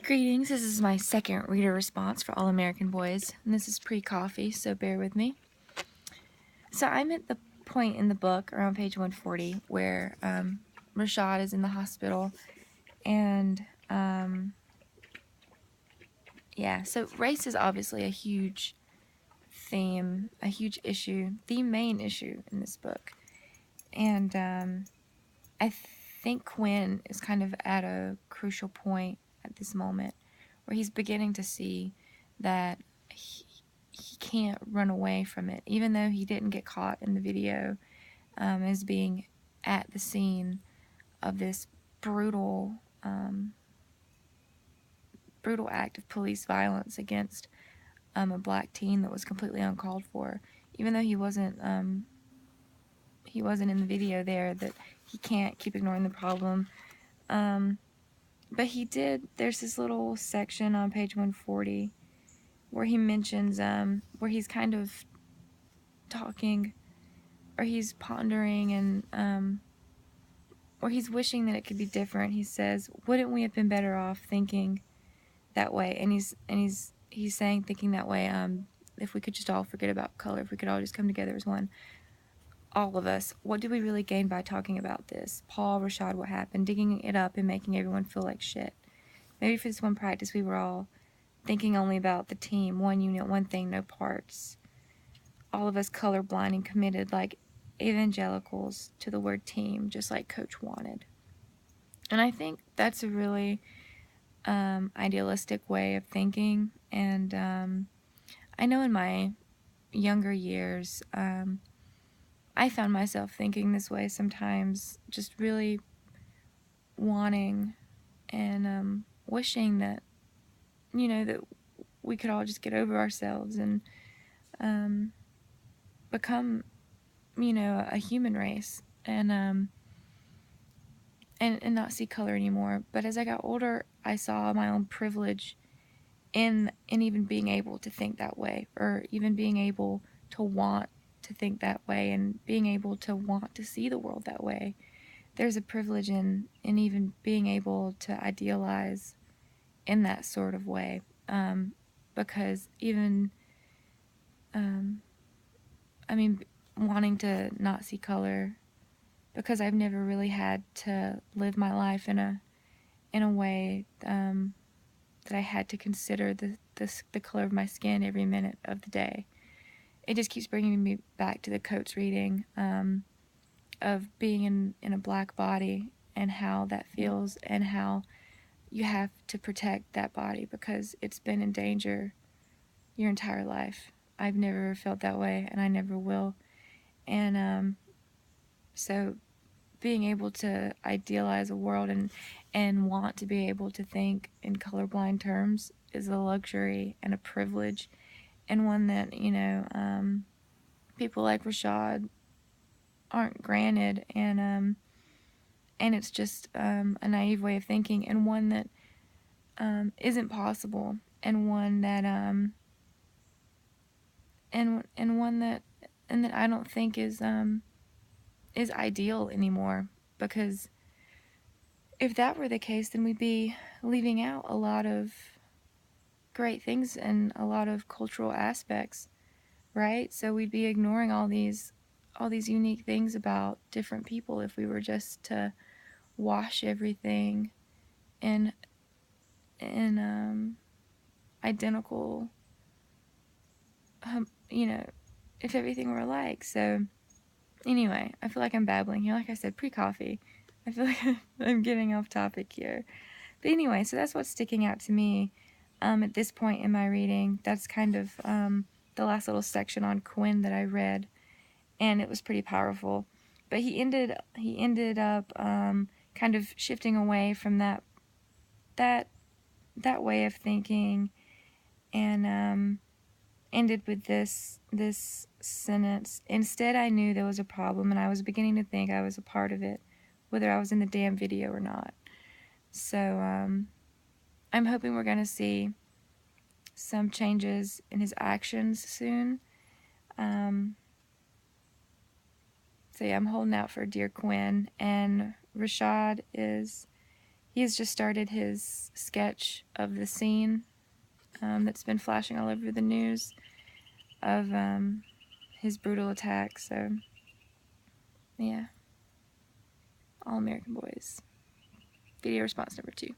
Greetings, this is my second reader response for All American Boys, and this is pre-coffee, so bear with me. So I'm at the point in the book, around page 140, where Rashad is in the hospital, and yeah, so race is obviously a huge theme, a huge issue, the main issue in this book, and I think Quinn is kind of at a crucial point at this moment, where he's beginning to see that he can't run away from it, even though he didn't get caught in the video as being at the scene of this brutal act of police violence against a black teen that was completely uncalled for. Even though he wasn't in the video there, that he can't keep ignoring the problem. But he did. There's this little section on page 140 where he mentions where he's kind of talking, or he's pondering, and or he's wishing that it could be different. He says, "Wouldn't we have been better off thinking that way?" And he's saying thinking that way. If we could just all forget about color, if we could all just come together as one, all of us. What do we really gain by talking about this? Paul, Rashad, what happened? Digging it up and making everyone feel like shit. Maybe for this one practice, we were all thinking only about the team, one unit, one thing, no parts. All of us colorblind and committed like evangelicals to the word team, just like Coach wanted. And I think that's a really idealistic way of thinking. And I know in my younger years, I found myself thinking this way sometimes, just really wanting and wishing that, that we could all just get over ourselves and become, a human race and not see color anymore. But as I got older, I saw my own privilege in even being able to think that way, or even being able to want to think that way, and being able to want to see the world that way. There's a privilege in even being able to idealize in that sort of way, because even wanting to not see color, because I've never really had to live my life in a way that I had to consider the color of my skin every minute of the day. It just keeps bringing me back to the Coates reading of being in a black body, and how that feels, and how you have to protect that body because it's been in danger your entire life. I've never felt that way, and I never will. And so being able to idealize a world and want to be able to think in colorblind terms is a luxury and a privilege, and one that, people like Rashad aren't granted, and it's just a naive way of thinking, and one that isn't possible, and one that and that I don't think is ideal anymore, because if that were the case, then we'd be leaving out a lot of great things and a lot of cultural aspects, right? So we'd be ignoring all these unique things about different people if we were just to wash everything in identical, if everything were alike. So anyway, I feel like I'm babbling here. Like I said, pre-coffee. I feel like I'm getting off topic here. But anyway, so that's what's sticking out to me at this point in my reading. That's kind of the last little section on Quinn that I read, and it was pretty powerful. But he ended up kind of shifting away from that way of thinking, and ended with this sentence: "Instead, I knew there was a problem, and I was beginning to think I was a part of it, whether I was in the damn video or not." So I'm hoping we're going to see some changes in his actions soon. So yeah, I'm holding out for dear Quinn. And Rashad is, he has just started his sketch of the scene that's been flashing all over the news of his brutal attack. So, yeah. All American Boys. Video response number 2.